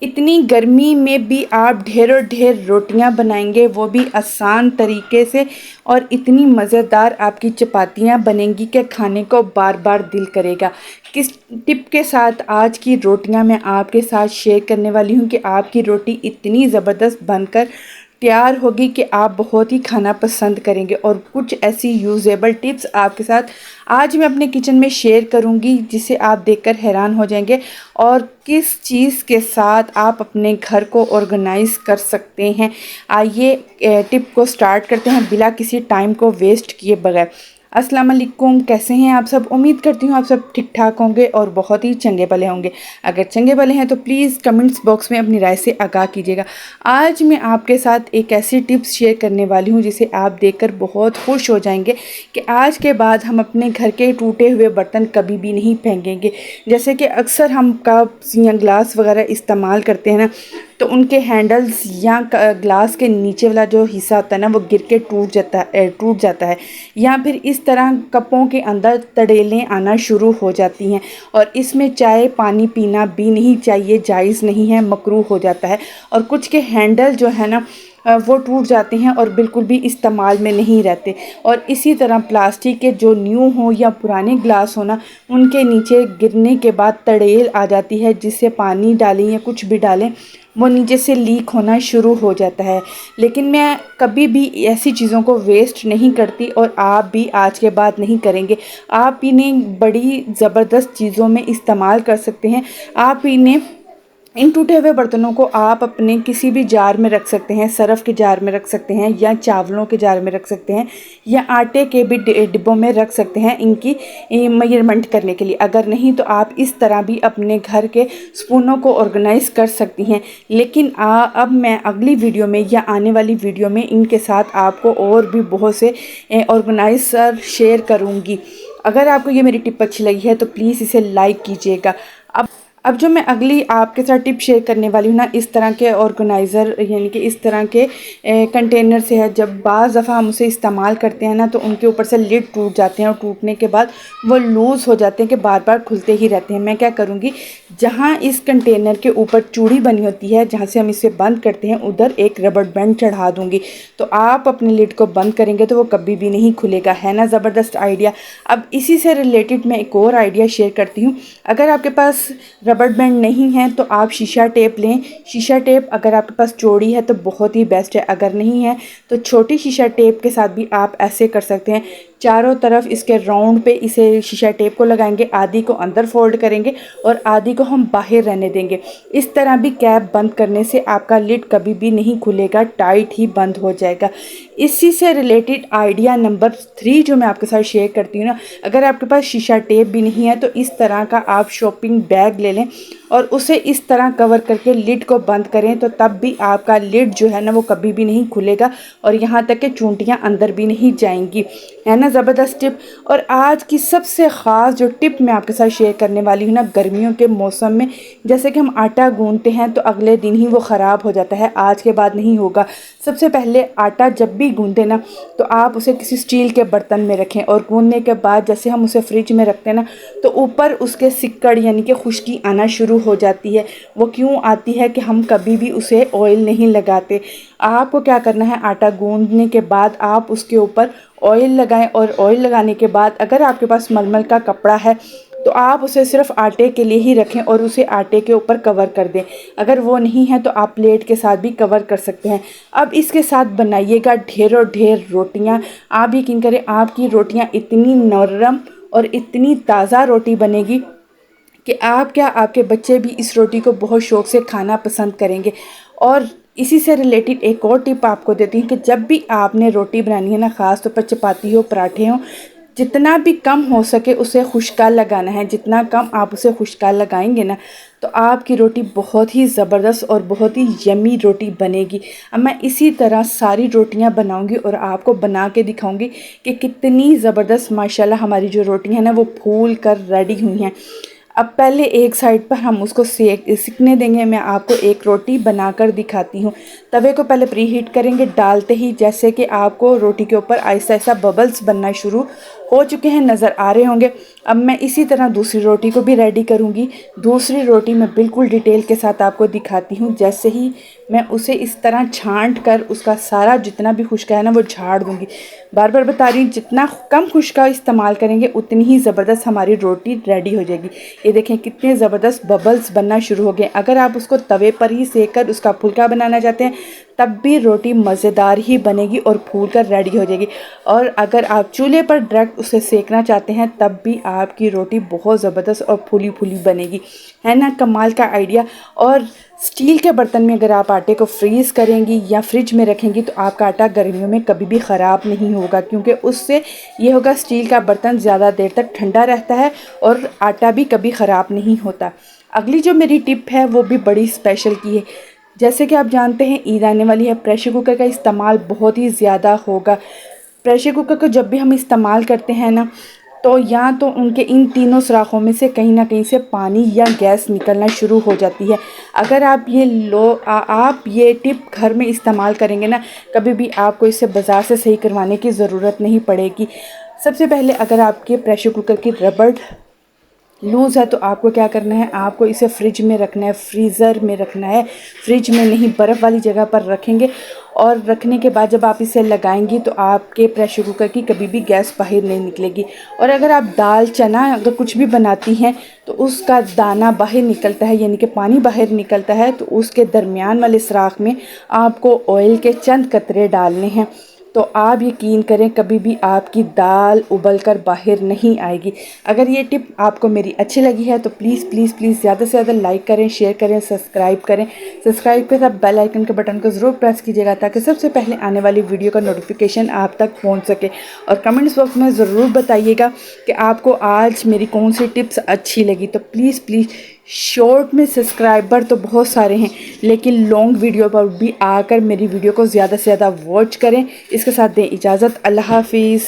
इतनी गर्मी में भी आप ढेरों ढेर रोटियां बनाएंगे, वो भी आसान तरीके से, और इतनी मज़ेदार आपकी चपातियां बनेंगी कि खाने को बार बार दिल करेगा। किस टिप के साथ आज की रोटियां मैं आपके साथ शेयर करने वाली हूं कि आपकी रोटी इतनी ज़बरदस्त बनकर तैयार होगी कि आप बहुत ही खाना पसंद करेंगे। और कुछ ऐसी यूज़ेबल टिप्स आपके साथ आज मैं अपने किचन में शेयर करूंगी जिसे आप देखकर हैरान हो जाएंगे, और किस चीज़ के साथ आप अपने घर को ऑर्गेनाइज़ कर सकते हैं। आइए टिप को स्टार्ट करते हैं बिना किसी टाइम को वेस्ट किए बगैर। अस्सलाम वालेकुम, कैसे हैं आप सब? उम्मीद करती हूँ आप सब ठीक ठाक होंगे और बहुत ही चंगे भले होंगे। अगर चंगे भले हैं तो प्लीज़ कमेंट्स बॉक्स में अपनी राय से आगाह कीजिएगा। आज मैं आपके साथ एक ऐसी टिप्स शेयर करने वाली हूँ जिसे आप देखकर बहुत खुश हो जाएंगे कि आज के बाद हम अपने घर के टूटे हुए बर्तन कभी भी नहीं फेंकेंगे। जैसे कि अक्सर हम कप्स या ग्लास वगैरह इस्तेमाल करते हैं ना, तो उनके हैंडल्स या ग्लास के नीचे वाला जो हिस्सा होता है ना, वो गिर के टूट जाता है, या फिर इस तरह कपों के अंदर तड़ेलें आना शुरू हो जाती हैं, और इसमें चाय पानी पीना भी नहीं चाहिए, जायज़ नहीं है, मकरूह हो जाता है। और कुछ के हैंडल जो है ना वो टूट जाते हैं और बिल्कुल भी इस्तेमाल में नहीं रहते। और इसी तरह प्लास्टिक के जो न्यू हो या पुराने ग्लास हो ना, उनके नीचे गिरने के बाद तड़ेल आ जाती है, जिससे पानी डालें या कुछ भी डालें वो नीचे से लीक होना शुरू हो जाता है। लेकिन मैं कभी भी ऐसी चीज़ों को वेस्ट नहीं करती, और आप भी आज के बाद नहीं करेंगे। आप इन्हें बड़ी ज़बरदस्त चीज़ों में इस्तेमाल कर सकते हैं। आप इन्हें इन टूटे हुए बर्तनों को आप अपने किसी भी जार में रख सकते हैं, सरफ़ के जार में रख सकते हैं, या चावलों के जार में रख सकते हैं, या आटे के भी डिब्बों में रख सकते हैं इनकी मेजरमेंट करने के लिए। अगर नहीं तो आप इस तरह भी अपने घर के स्पूनों को ऑर्गेनाइज़ कर सकती हैं। लेकिन अब मैं अगली वीडियो में या आने वाली वीडियो में इनके साथ आपको और भी बहुत से ऑर्गेनाइज़र शेयर करूँगी। अगर आपको ये मेरी टिप अच्छी लगी है तो प्लीज़ इसे लाइक कीजिएगा। अब जो मैं अगली आपके साथ टिप शेयर करने वाली हूँ ना, इस तरह के ऑर्गेनाइज़र यानी कि इस तरह के कंटेनर से है। जब बाज़ दफ़ा हम उसे इस्तेमाल करते हैं ना, तो उनके ऊपर से लिड टूट जाते हैं, और टूटने के बाद वो लूज़ हो जाते हैं कि बार बार खुलते ही रहते हैं। मैं क्या करूँगी, जहाँ इस कंटेनर के ऊपर चूड़ी बनी होती है, जहाँ से हम इसे बंद करते हैं, उधर एक रबड़ बैंड चढ़ा दूँगी। तो आप अपने लिड को बंद करेंगे तो वो कभी भी नहीं खुलेगा। है ना ज़बरदस्त आइडिया। अब इसी से रिलेटेड मैं एक और आइडिया शेयर करती हूँ। अगर आपके पास रबड़ बैंड नहीं है तो आप शीशा टेप लें। शीशा टेप अगर आपके पास चौड़ी है तो बहुत ही बेस्ट है, अगर नहीं है तो छोटी शीशा टेप के साथ भी आप ऐसे कर सकते हैं। चारों तरफ इसके राउंड पे इसे शीशा टेप को लगाएंगे, आधी को अंदर फोल्ड करेंगे और आधी को हम बाहर रहने देंगे। इस तरह भी कैप बंद करने से आपका लिड कभी भी नहीं खुलेगा, टाइट ही बंद हो जाएगा। इसी से रिलेटेड आइडिया नंबर 3 जो मैं आपके साथ शेयर करती हूँ ना, अगर आपके पास शीशा टेप भी नहीं है तो इस तरह का आप शॉपिंग बैग ले लें और उसे इस तरह कवर करके लिड को बंद करें, तो तब भी आपका लिड जो है ना वो कभी भी नहीं खुलेगा, और यहाँ तक कि चूंटियाँ अंदर भी नहीं जाएंगी। है ना ज़बरदस्त टिप। और आज की सबसे ख़ास जो टिप मैं आपके साथ शेयर करने वाली हूँ ना, गर्मियों के मौसम में जैसे कि हम आटा गूंथते हैं तो अगले दिन ही वो ख़राब हो जाता है, आज के बाद नहीं होगा। सबसे पहले आटा जब भी गूंथे ना, तो आप उसे किसी स्टील के बर्तन में रखें, और गूंथने के बाद जैसे हम उसे फ्रिज में रखते हैं ना, तो ऊपर उसके सिक्कड़ यानी कि खुश्की आना शुरू हो जाती है। वो क्यों आती है कि हम कभी भी उसे ऑयल नहीं लगाते। आपको क्या करना है, आटा गूंथने के बाद आप उसके ऊपर ऑयल लगाएं, और ऑयल लगाने के बाद अगर आपके पास मलमल का कपड़ा है तो आप उसे सिर्फ आटे के लिए ही रखें और उसे आटे के ऊपर कवर कर दें। अगर वो नहीं है तो आप प्लेट के साथ भी कवर कर सकते हैं। अब इसके साथ बनाइएगा ढेरों ढेर रोटियां। आप यकीन करें, आपकी रोटियां इतनी नरम और इतनी ताज़ा रोटी बनेगी कि आप क्या, आपके बच्चे भी इस रोटी को बहुत शौक़ से खाना पसंद करेंगे। और इसी से रिलेटेड एक और टिप आपको देती हूँ कि जब भी आपने रोटी बनानी है ना, ख़ास तौर पर चपाती हो पराठे हो, जितना भी कम हो सके उसे खुशका लगाना है। जितना कम आप उसे खुशका लगाएंगे ना, तो आपकी रोटी बहुत ही ज़बरदस्त और बहुत ही यमी रोटी बनेगी। अब मैं इसी तरह सारी रोटियां बनाऊंगी और आपको बना के दिखाऊंगी कि कितनी ज़बरदस्त माशाल्लाह हमारी जो रोटियां हैं ना वो फूल कर रेडी हुई हैं। अब पहले एक साइड पर हम उसको सिकने देंगे। मैं आपको एक रोटी बनाकर दिखाती हूँ। तवे को पहले प्री हीट करेंगे, डालते ही जैसे कि आपको रोटी के ऊपर ऐसा ऐसा बबल्स बनना शुरू हो चुके हैं, नज़र आ रहे होंगे। अब मैं इसी तरह दूसरी रोटी को भी रेडी करूँगी। दूसरी रोटी मैं बिल्कुल डिटेल के साथ आपको दिखाती हूँ। जैसे ही मैं उसे इस तरह छांट कर उसका सारा जितना भी खुश्का है ना वो झाड़ दूँगी। बार बार बता रही हूँ, जितना कम खुश्का इस्तेमाल करेंगे उतनी ही ज़बरदस्त हमारी रोटी रेडी हो जाएगी। ये देखें कितने ज़बरदस्त बबल्स बनना शुरू हो गए। अगर आप उसको तवे पर ही सेक कर उसका फुलका बनाना चाहते हैं तब भी रोटी मज़ेदार ही बनेगी और फूल कर रेडी हो जाएगी। और अगर आप चूल्हे पर डायरेक्ट उसे सेकना चाहते हैं तब भी आपकी रोटी बहुत ज़बरदस्त और फूली फूली बनेगी। है ना कमाल का आइडिया। और स्टील के बर्तन में अगर आप आटे को फ्रीज़ करेंगी या फ्रिज में रखेंगी तो आपका आटा गर्मियों में कभी भी ख़राब नहीं होगा, क्योंकि उससे ये होगा स्टील का बर्तन ज़्यादा देर तक ठंडा रहता है और आटा भी कभी ख़राब नहीं होता। अगली जो मेरी टिप है वो भी बड़ी स्पेशल की है। जैसे कि आप जानते हैं ईद आने वाली है, प्रेशर कुकर का इस्तेमाल बहुत ही ज़्यादा होगा। प्रेशर कुकर को जब भी हम इस्तेमाल करते हैं ना तो या तो उनके इन तीनों सुराखों में से कहीं ना कहीं से पानी या गैस निकलना शुरू हो जाती है। अगर आप आप ये टिप घर में इस्तेमाल करेंगे ना, कभी भी आपको इसे बाज़ार से सही करवाने की ज़रूरत नहीं पड़ेगी। सबसे पहले अगर आपके प्रेशर कुकर की रबड़ लूज़ है तो आपको क्या करना है, आपको इसे फ्रिज में रखना है, फ्रीज़र में रखना है। फ्रिज में नहीं, बर्फ़ वाली जगह पर रखेंगे। और रखने के बाद जब आप इसे लगाएंगी तो आपके प्रेशर कुकर की कभी भी गैस बाहर नहीं निकलेगी। और अगर आप दाल चना अगर कुछ भी बनाती हैं तो उसका दाना बाहर निकलता है, यानी कि पानी बाहर निकलता है, तो उसके दरमियान वाले सुराख में आपको ऑयल के चंद कतरे डालने हैं। तो आप यकीन करें कभी भी आपकी दाल उबल कर बाहर नहीं आएगी। अगर ये टिप आपको मेरी अच्छी लगी है तो प्लीज़ प्लीज़ प्लीज़ ज़्यादा से ज़्यादा लाइक करें, शेयर करें, सब्सक्राइब करें। सब्सक्राइब के साथ बेल आइकन के बटन को ज़रूर प्रेस कीजिएगा ताकि सबसे पहले आने वाली वीडियो का नोटिफिकेशन आप तक पहुंच सके। और कमेंट्स बॉक्स में ज़रूर बताइएगा कि आपको आज मेरी कौन सी टिप्स अच्छी लगी। तो प्लीज़ प्लीज़, शॉर्ट में सब्सक्राइबर तो बहुत सारे हैं लेकिन लॉन्ग वीडियो पर भी आकर मेरी वीडियो को ज़्यादा से ज़्यादा वॉच करें। इसके साथ दें इजाज़त। अल्लाह हाफिज़।